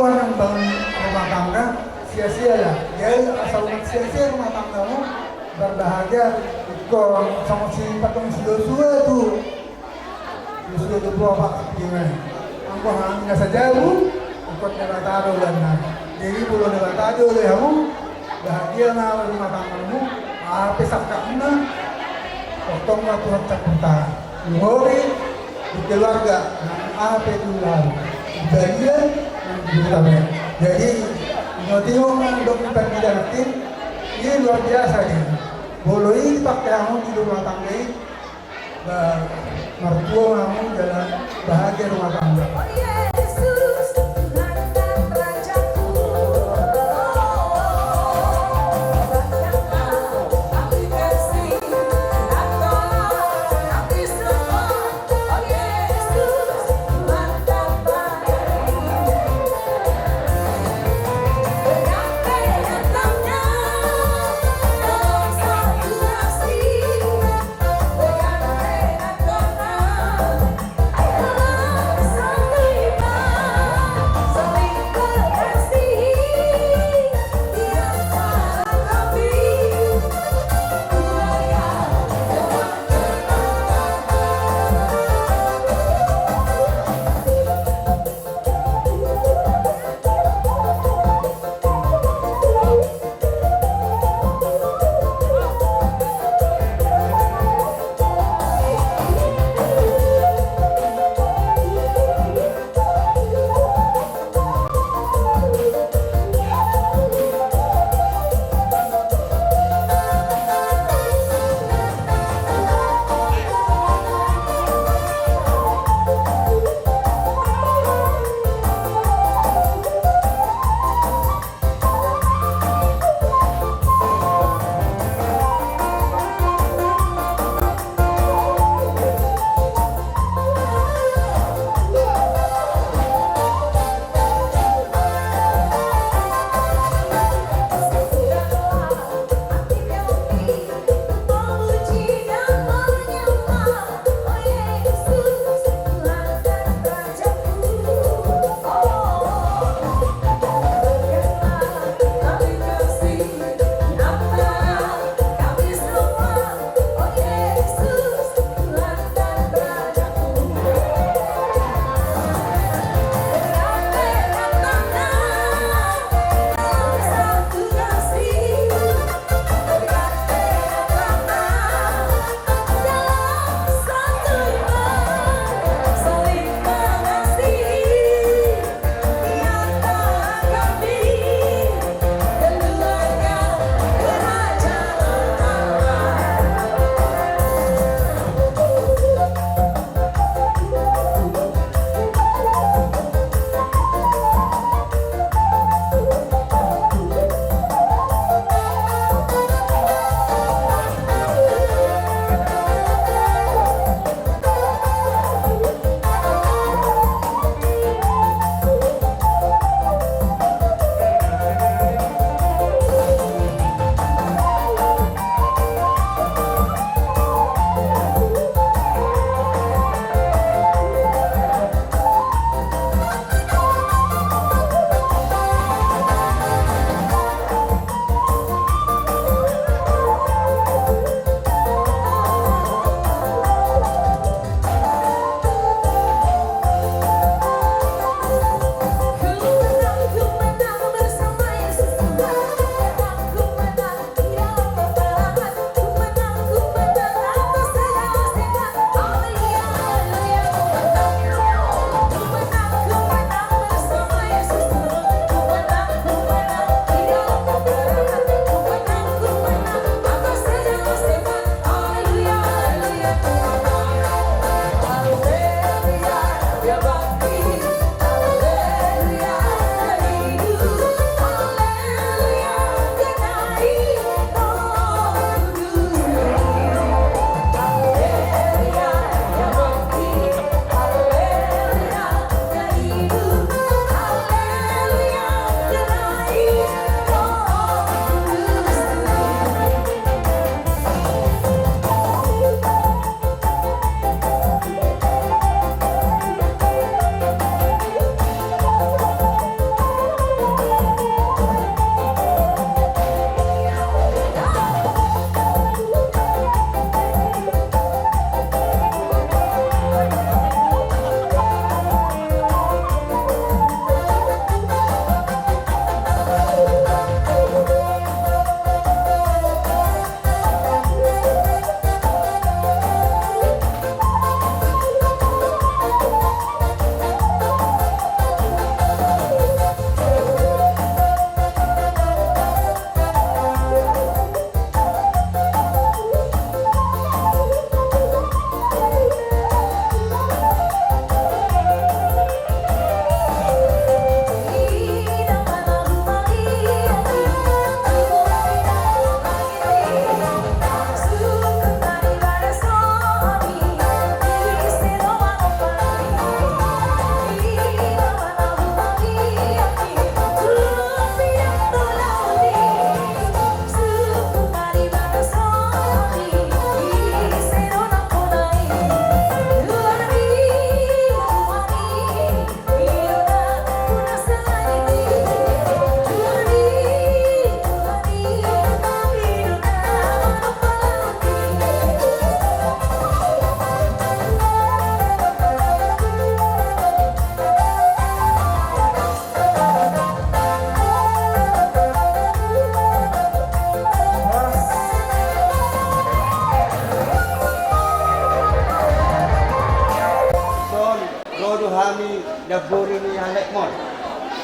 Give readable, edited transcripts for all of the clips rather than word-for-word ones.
Tuhan yang bangun rumah tangga sia-sia ya. Ya asal sia-sia rumah tanggamu berbahagia. Kau sama si patung si Yosua tuh. Yosua tuh bapak gimana? Aku hanya saja bu, ikut nebatado dan jadi pulau nebatado deh kamu bahagia na rumah tanggamu. Apa sakitnya? Potong waktu harta ngori di keluarga. Apa itu lalu? Bagian yang jadi notiung dokumen kita nanti ini luar biasa ya. Bolo ini pakai kamu di rumah tangga ini, mertua kamu jalan bahagia rumah tangga.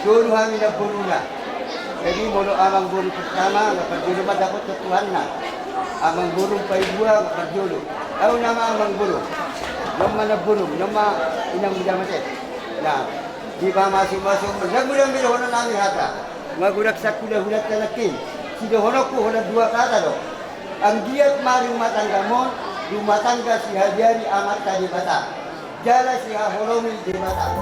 Dulu kami nagburu na. Jadi mulu amang guru pertama, nagpagjulo madakot sa Tuhan na. Amang guru paibua, nagpagjulo. Ako nama amang guru. Nung manabulong, nung inang midamatit. Na, di ba masing-masing, nagmulang hono namin hata. Magurak sa kulah-hulat na nakin. Sida hono ko, hono dua kata do. Ang giat maring matangga mo, dumatangga si Hadiari amat tadi bata. Jala si Haholomi di bata.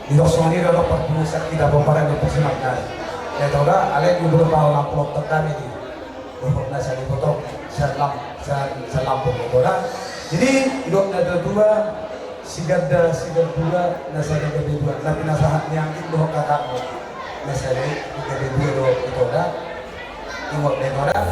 Idosoni dalam perpustakaan kita pemerintah persemakna. Ya tahu dah, alek ibu tahu lampau terkami di beberapa saya dipotong selam pemotoran. Jadi hidup ada dua, sigarda dua, nasada dua. Tapi nasahat yang itu kakakmu, nasada dua itu dah. Ingat deh orang.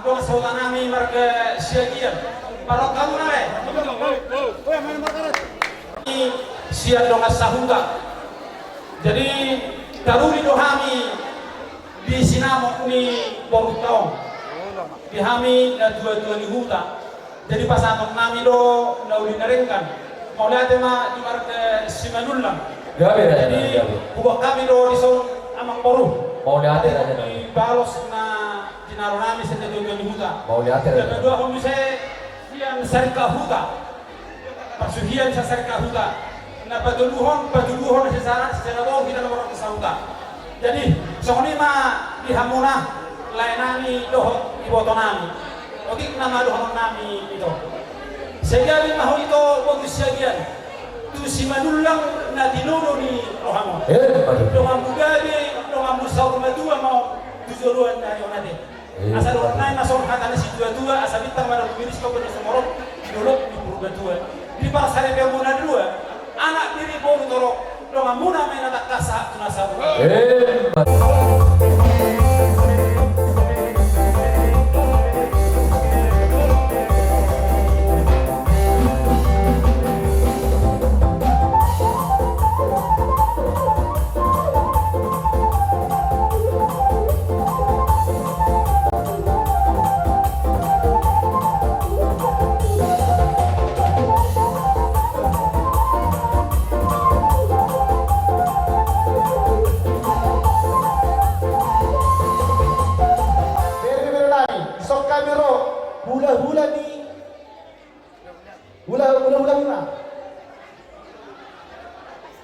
dong sautanami marga siagian parok kamu nare siat dong sahuta jadi daruri dohami di sinamo ni boru taong di hami dua ni huta jadi pasangan nami do nauli naringkan mau lihat tema di marga simanullam jadi buka kami do disong amang boru mau lihat di balos na dinaro nami sa dua ni huta mau lihat dan kedua kami saya yang sarika huta pasuhian sa sarika huta na paduluhon secara doang kita nomor sa huta jadi soalnya mah di hamuna lainani doh iboto nami oke nama doh nami itu sehingga lima itu bagus sebagian tu si manulang na dinono ni rohamo doang mugadi doang musau madua mau tujuan dari onade asal orang masuk kata si dua asal bintang mana biris kau punya semorok dulu di purga dua di pasar yang muna dua anak diri bau torok doang muna main tak kasah tunasa hula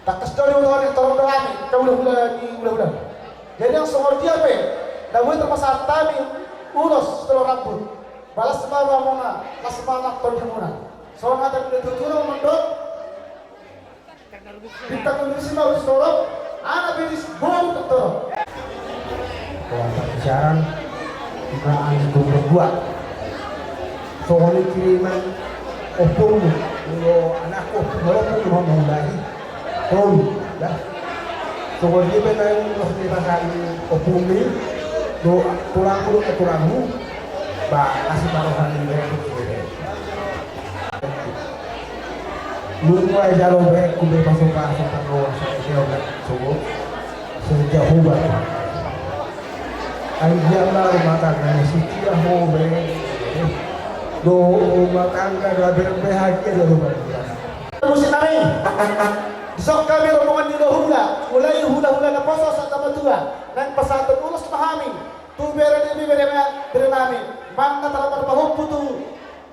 tak kesdori orang tolong doang kau hula jadi yang songor dia pe dah boleh terpasar tami ulos telur rambut balas semua ramona las semua ton jamuna soalnya ada boleh tutur mendok kita kondisi mau distorong anak bidis bom tutur kalau pembicaraan kita itu berbuat soalnya kiriman opung kalau anakku walaupun mau mulai kon dah so dia benar terus dipasang opung ni do kurangmu ba kasih barokan ini lu mulai jalan baik kumpul pasukan kau sejauh sejauh banget anjinglah rumah tangga si dia mau do rumah tangga dah berbahagia dah rumah tangga musim nari sok kami rombongan di hula mulai hula na poso sa tabatua nang pasatong ulos mahami tu bere nami mangga tarapan pahumpu tu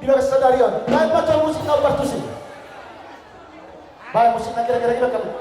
di bawah stadion dan baca musik kau bertusi baik musik na kira-kira kamu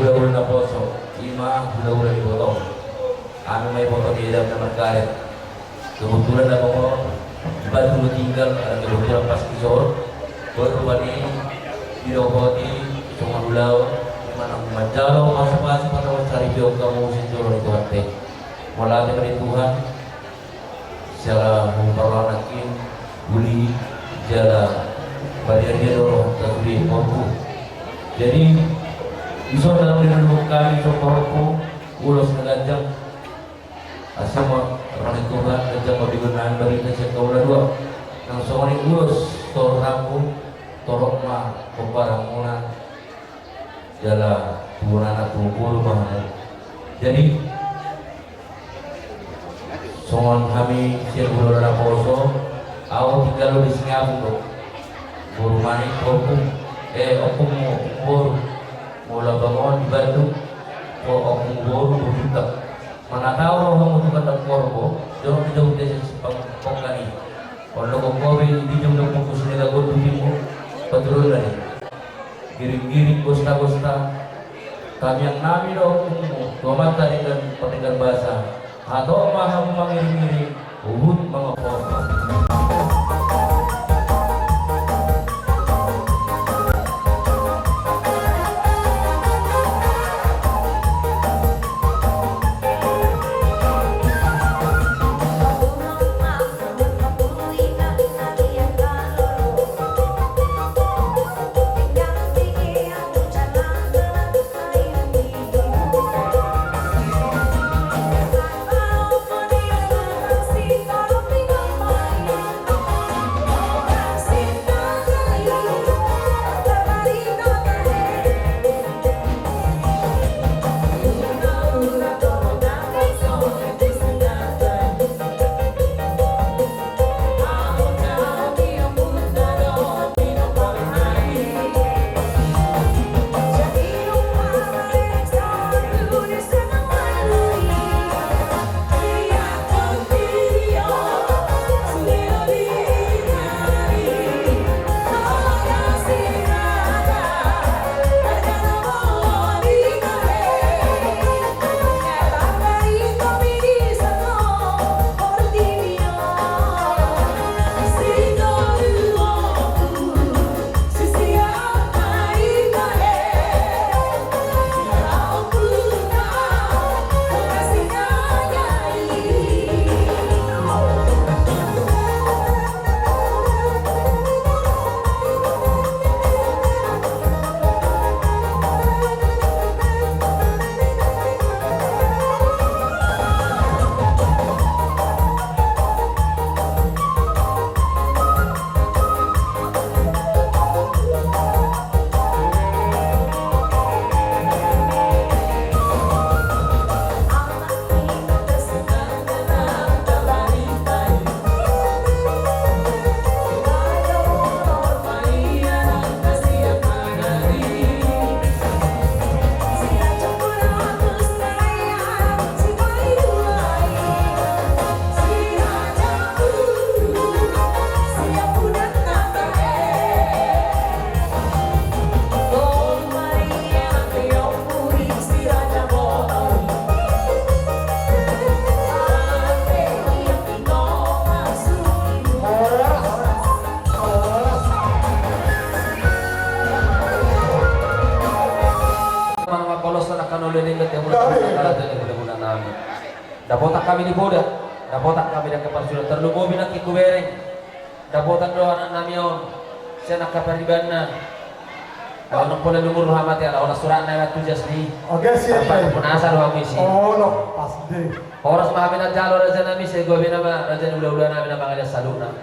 Bulan na poso, ima bulan di botol. Kami may foto di dalam nama karet. Kebetulan ada pokok, dulu tinggal ada kebetulan pas kisor, baru bani diroboti cuma dulau, mana menjalo masa-masa pada cari jauh kamu sejauh itu hati. Mulai dari Tuhan, secara memperlanakin, buli, jalan, barian dia dorong terus mampu. Jadi iso dalam dengan kami soporku ulos ngajang asama orang Tuhan ngajang mabigunahan bagi kasih kaulah dua nang songoni ulos toraku torok ma pembarangunan jala tuburan tubul mahal. Jadi songon kami siap bulan poso awal tinggal di Singapura buru manik opung buru mula bangun di Bandung, kok baru berjuta. Mana tahu orang untuk kata korbo, jangan jauh dari pengkani. Kalau kau kowe di jumlah fokus ni lagu tu timu, betul lagi. Giring-giring gosta-gosta, kami yang nami dah hukummu, dua mata dengan pendengar bahasa, atau maham mengiring-iring, uhud mengapa. Dapotak kami di boda, dapotak kami dan keparsulan terlubo binaki kubereng, dapotak doa anak namion, saya nak kapal di bana. Kalau numpul lumur rahmat ya, orang surat naik tu jasni. Oke siap. Pun asal doa misi. Oh no, pas deh. Orang semahamina jalur raja nami saya gua bina ba, raja udah nami nama ada saluna.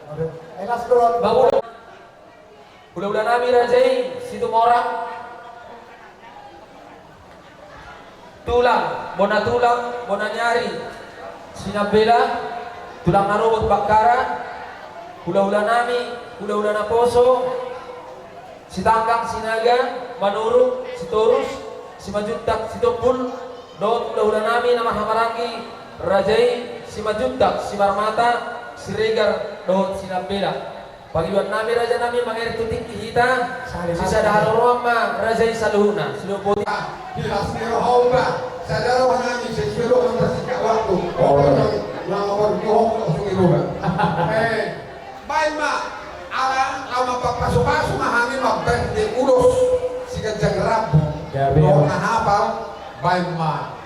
Oke, enak doang. Bangun. Udah nami raja situ orang. Tulang, bona nyari, sinabela, tulang narobot bakaran, hula-hula nami, hula-hula na poso, si Tangkang, si Naga, Manurung, si Torus, si Majuntak, si Topul, Dot Udah-Udah-Nami, nama Hamarangi, Rajai, si Majuntak, si Marmata, si Regar, Dot si Lambela. Pagliwan nami Raja nami mangir tutik kita, sisa dahalo mama Rajai saluhuna, silupoti. Hilas ni Rohauba, sa dalawa namin sa silo ng pasikawa ko. Mga mabagbuhong ko sa iluba. Bayan ma, ang mapapasok-pasok mahangin magbet di ulos si Gajang Rabo. Noong nahapal, bayan ma,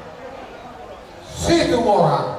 si Tumora.